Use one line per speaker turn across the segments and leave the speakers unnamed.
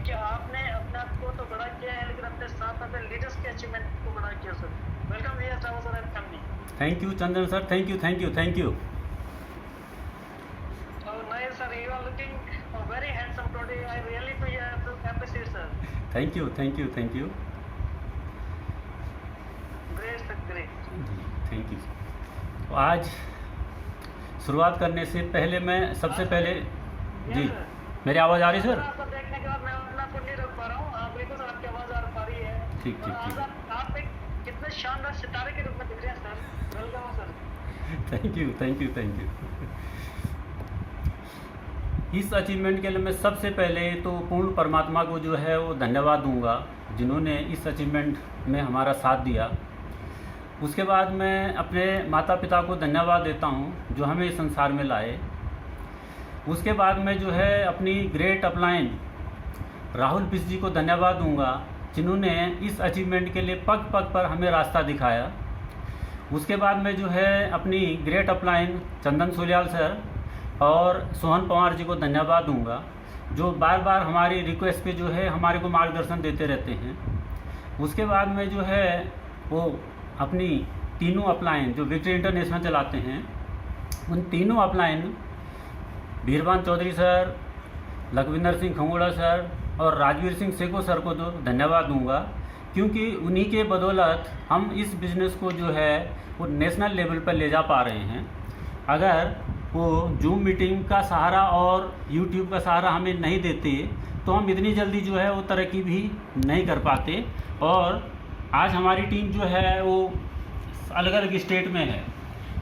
कि आपने अपने आप को तो बड़ा किया है, लेकिन अपने साथ अपने लीडर्स के अचीवमेंट को बड़ा किया sir. Welcome here travel sir and family.
Thank you Chandan sir, thank you thank you thank you.
So nice sir, you are looking very handsome today. I really appreciate sir.
Thank you thank you thank you.
Great sir, great.
Thank you. तो आज शुरुआत करने से पहले मैं सबसे पहले जी,
Yes, sir.
मेरी आवाज़ आ रही है सर?
आपको देखने के बाद मैं अपना आपको नहीं रोक पा रहा हूँ। आप बिल्कुल सर, आपकी आवाज़ आ पा रही है।
ठीक ठीक
और
ठीक।
आप एक कितने शानदार सितारे के रूप में दिख रहे हैं sir. Welcome sir.
Thank you thank you thank you. इस अचीवमेंट के लिए मैं सबसे पहले तो पूर्ण परमात्मा को जो है वो धन्यवाद दूंगा, जिन्होंने इस अचीवमेंट में हमारा साथ दिया। उसके बाद मैं अपने माता पिता को धन्यवाद देता हूं, जो हमें इस संसार में लाए। उसके बाद मैं जो है अपनी ग्रेट अपलाइन राहुल बिस जी को धन्यवाद दूंगा, जिन्होंने इस अचीवमेंट के लिए पग पग पर हमें रास्ता दिखाया। उसके बाद मैं जो है अपनी ग्रेट अपलाइन चंदन सोलियाल सर और सोहन पवार जी को धन्यवाद दूंगा, जो बार बार हमारी रिक्वेस्ट पे जो है हमारे को मार्गदर्शन देते रहते हैं। उसके बाद में जो है वो अपनी तीनों अपलाइन जो विक्ट्री इंटरनेशनल चलाते हैं, उन तीनों upline Birban Chaudhary sir, Lakhwinder Singh Khangora sir और राजवीर सिंह सेको सर को तो धन्यवाद दूंगा, क्योंकि उन्हीं के बदौलत हम इस बिज़नेस को जो है वो नेशनल लेवल पर ले जा पा रहे हैं। अगर वो जूम मीटिंग का सहारा और यूट्यूब का सहारा हमें नहीं देते तो हम इतनी जल्दी जो है वो तरक्की भी नहीं कर पाते। और आज हमारी टीम जो है वो अलग अलग स्टेट में है,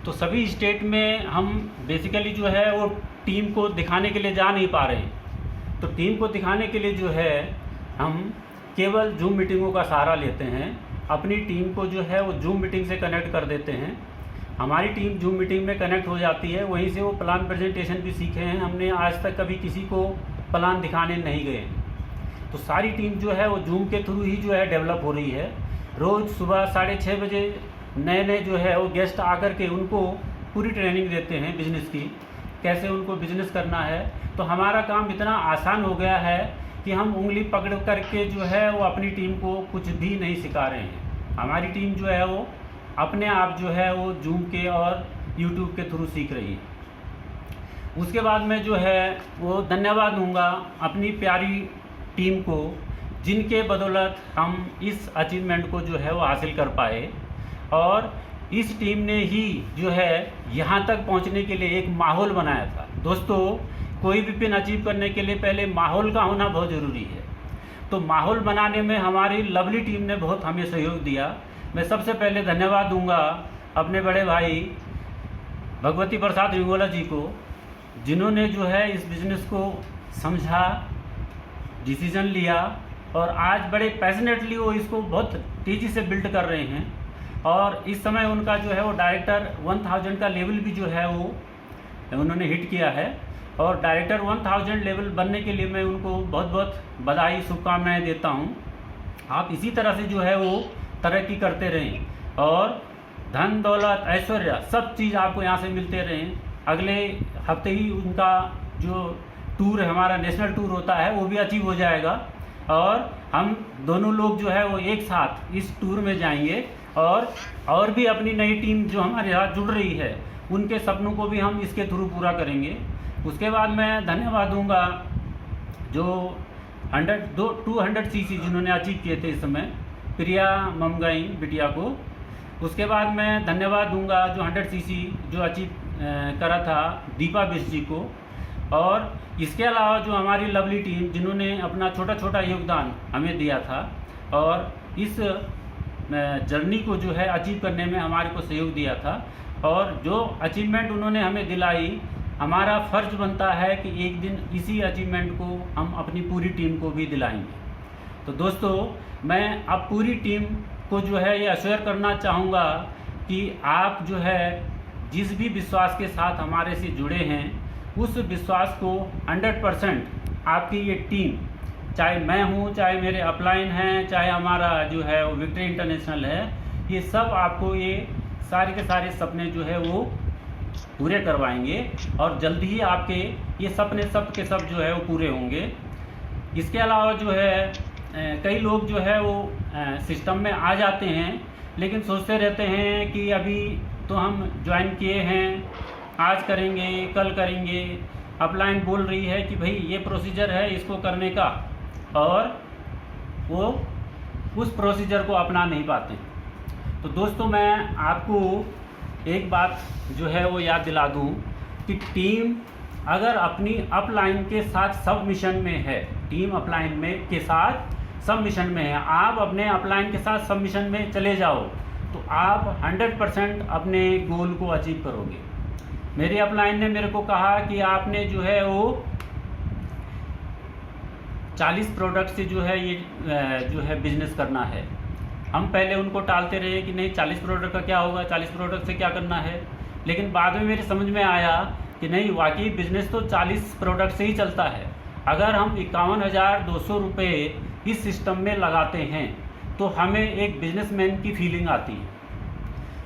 तो सभी स्टेट में हम बेसिकली जो है वो टीम को दिखाने के लिए जा नहीं पा रहे हैं। तो टीम को दिखाने के लिए जो है हम केवल जूम मीटिंगों का सहारा लेते हैं। अपनी टीम को जो है वो जूम मीटिंग से कनेक्ट कर देते हैं। हमारी टीम जूम मीटिंग में कनेक्ट हो जाती है, वहीं से वो प्लान प्रेजेंटेशन भी सीखे हैं। हमने आज तक कभी किसी को प्लान दिखाने नहीं गए। तो सारी टीम जो है वो जूम के थ्रू ही जो है डेवलप हो रही है। रोज़ सुबह 6:30 बजे नए नए जो है वो गेस्ट आकर के उनको पूरी ट्रेनिंग देते हैं बिज़नेस की, कैसे उनको बिज़नेस करना है। तो हमारा काम इतना आसान हो गया है कि हम उंगली पकड़ करके जो है वो अपनी टीम को कुछ भी नहीं सिखा रहे हैं। हमारी टीम जो है वो अपने आप जो है वो जूम के और यूट्यूब के थ्रू सीख रही है। उसके बाद में जो है वो धन्यवाद दूंगा अपनी प्यारी टीम को, जिनके बदौलत हम इस अचीवमेंट को जो है वो हासिल कर पाए। और इस टीम ने ही जो है यहाँ तक पहुँचने के लिए एक माहौल बनाया था। दोस्तों, कोई भी पिन अचीव करने के लिए पहले माहौल का होना बहुत ज़रूरी है। तो माहौल बनाने में हमारी लवली टीम ने बहुत हमें सहयोग दिया। मैं सबसे पहले धन्यवाद दूंगा अपने बड़े भाई भगवती प्रसाद रिंगोला जी को, जिन्होंने जो है इस बिज़नेस को समझा, डिसीज़न लिया और आज बड़े पैशनेटली वो इसको बहुत तेज़ी से बिल्ड कर रहे हैं। और इस समय उनका जो है वो डायरेक्टर 1000 का लेवल भी जो है वो उन्होंने हिट किया है। और डायरेक्टर 1000 लेवल बनने के लिए मैं उनको बहुत बहुत बधाई शुभकामनाएं देता हूं। आप इसी तरह से जो है वो तरक्की करते रहें और धन दौलत ऐश्वर्य सब चीज़ आपको यहाँ से मिलते रहें। अगले हफ्ते ही उनका जो टूर है, हमारा नेशनल टूर होता है, वो भी अचीव हो जाएगा। और हम दोनों लोग जो है वो एक साथ इस टूर में जाएंगे और भी अपनी नई टीम जो हमारे साथ जुड़ रही है उनके सपनों को भी हम इसके थ्रू पूरा करेंगे। उसके बाद मैं धन्यवाद दूंगा जो 200 सीसी जिन्होंने अचीव किए थे इस समय, प्रिया ममगाई बिटिया को। उसके बाद मैं धन्यवाद दूंगा जो 100 सीसी जो अचीव करा था दीपा बिस जी को। और इसके अलावा जो हमारी लवली टीम जिन्होंने अपना छोटा छोटा योगदान हमें दिया था और इस जर्नी को जो है अचीव करने में हमारे को सहयोग दिया था। और जो अचीवमेंट उन्होंने हमें दिलाई, हमारा फ़र्ज बनता है कि एक दिन इसी अचीवमेंट को हम अपनी पूरी टीम को भी दिलाएंगे। तो दोस्तों, मैं अब पूरी टीम को जो है ये अश्योर करना चाहूँगा कि आप जो है जिस भी विश्वास के साथ हमारे से जुड़े हैं, उस विश्वास को 100% आपकी ये टीम, चाहे मैं हूँ, चाहे मेरे अपलाइन हैं, चाहे हमारा जो है वो विक्ट्री इंटरनेशनल है, ये सब आपको ये सारे के सारे सपने जो है वो पूरे करवाएंगे और जल्दी ही आपके ये सपने सब के सब जो है वो पूरे होंगे। इसके अलावा जो है कई लोग जो है वो सिस्टम में आ जाते हैं, लेकिन सोचते रहते हैं कि अभी तो हम ज्वाइन किए हैं, आज करेंगे कल करेंगे। अपलाइन बोल रही है कि भाई ये प्रोसीजर है इसको करने का, और वो उस प्रोसीजर को अपना नहीं पाते। तो दोस्तों मैं आपको एक बात जो है वो याद दिला दूं कि टीम अगर अपनी अपलाइन के साथ सबमिशन में है, टीम अपलाइन में के साथ सबमिशन में है, आप अपने अपलाइन के साथ सबमिशन में चले जाओ तो आप 100% अपने गोल को अचीव करोगे। मेरी अपलाइन ने मेरे को कहा कि आपने जो है वो 40 प्रोडक्ट से जो है ये जो है बिजनेस करना है। हम पहले उनको टालते रहे कि नहीं 40 प्रोडक्ट का क्या होगा, 40 प्रोडक्ट से क्या करना है, लेकिन बाद में मेरे समझ में आया कि नहीं, वाकई बिजनेस तो 40 प्रोडक्ट से ही चलता है। अगर हम 51,200 रुपये इस सिस्टम में लगाते हैं तो हमें एक बिजनेसमैन की फीलिंग आती है,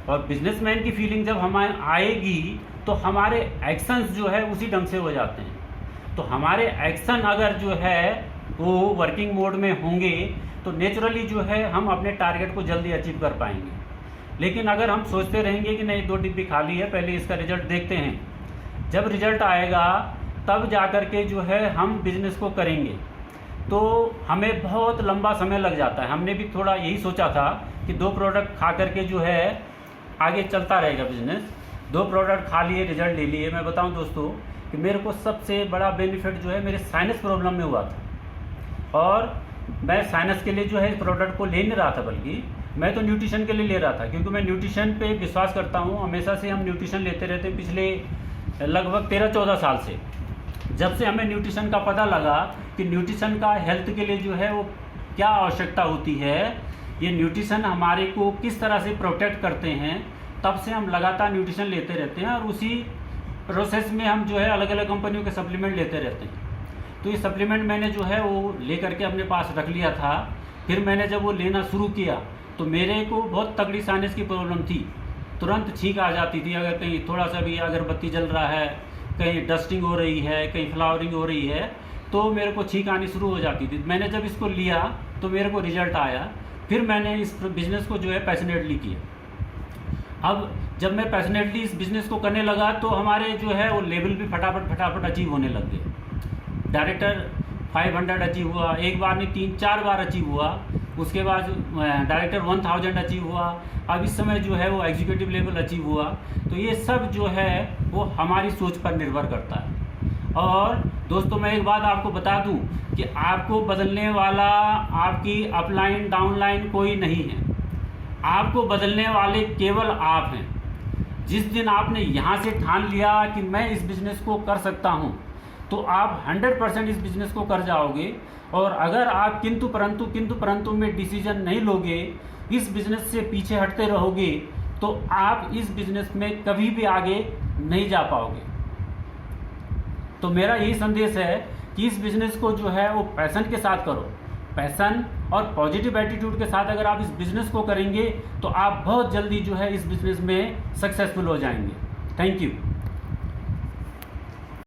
और बिजनेसमैन की फीलिंग जब हमें आएगी तो हमारे एक्शंस जो है उसी ढंग से हो जाते हैं। तो हमारे एक्शन अगर जो है वो वर्किंग मोड में होंगे तो नेचुरली जो है हम अपने टारगेट को जल्दी अचीव कर पाएंगे। लेकिन अगर हम सोचते रहेंगे कि नहीं 2 डिब्बी खाली है, पहले इसका रिजल्ट देखते हैं, जब रिजल्ट आएगा तब जा कर के जो है हम बिजनेस को करेंगे, तो हमें बहुत लंबा समय लग जाता है। हमने भी थोड़ा यही सोचा था कि 2 प्रोडक्ट खा करके जो है आगे चलता रहेगा बिजनेस। 2 प्रोडक्ट खा लिए, रिजल्ट ले लिए। मैं बताऊं दोस्तों कि मेरे को सबसे बड़ा बेनिफिट जो है मेरे साइनस प्रॉब्लम में हुआ था, और मैं साइनस के लिए जो है इस प्रोडक्ट को ले नहीं रहा था, बल्कि मैं तो न्यूट्रिशन के लिए ले रहा था, क्योंकि मैं न्यूट्रिशन पे विश्वास करता हूँ। हमेशा से हम न्यूट्रिशन लेते रहते, पिछले लगभग 13-14 साल से। जब से हमें न्यूट्रिशन का पता लगा कि न्यूट्रिशन का हेल्थ के लिए जो है वो क्या आवश्यकता होती है, ये न्यूट्रिशन हमारे को किस तरह से प्रोटेक्ट करते हैं, तब से हम लगातार न्यूट्रिशन लेते रहते हैं, और उसी प्रोसेस में हम जो है अलग अलग कंपनियों के सप्लीमेंट लेते रहते हैं। तो ये सप्लीमेंट मैंने जो है वो ले करके अपने पास रख लिया था। फिर मैंने जब वो लेना शुरू किया तो मेरे को बहुत तगड़ी साइनस की प्रॉब्लम थी, तुरंत छींक आ जाती थी। अगर कहीं थोड़ा सा भी अगरबत्ती जल रहा है, कहीं डस्टिंग हो रही है, कहीं फ्लावरिंग हो रही है, तो मेरे को छींक आनी शुरू हो जाती थी। मैंने जब इसको लिया तो मेरे को रिजल्ट आया। फिर मैंने इस बिज़नेस को जो है पैशनेटली किया। अब जब मैं पैशनेटली इस बिज़नेस को करने लगा तो हमारे जो है वो लेवल भी फटाफट अचीव होने लग गए। डायरेक्टर 500 अचीव हुआ, एक बार नहीं 3-4 बार अचीव हुआ। उसके बाद डायरेक्टर 1000 अचीव हुआ। अब इस समय जो है वो एग्जीक्यूटिव लेवल अचीव हुआ। तो ये सब जो है वो हमारी सोच पर निर्भर करता है। और दोस्तों मैं एक बात आपको बता दूं कि आपको बदलने वाला आपकी अपलाइन डाउनलाइन कोई नहीं है, आपको बदलने वाले केवल आप हैं। जिस दिन आपने यहाँ से ठान लिया कि मैं इस बिज़नेस को कर सकता हूँ, तो आप 100% इस बिज़नेस को कर जाओगे। और अगर आप किंतु परंतु में डिसीजन नहीं लोगे, इस बिज़नेस से पीछे हटते रहोगे, तो आप इस बिज़नेस में कभी भी आगे नहीं जा पाओगे। तो मेरा यही संदेश है कि इस बिज़नेस को जो है वो पैशन के साथ करो। पैशन और पॉजिटिव एटीट्यूड के साथ अगर आप इस बिज़नेस को करेंगे तो आप बहुत जल्दी जो है इस बिज़नेस में सक्सेसफुल हो जाएंगे। Thank you.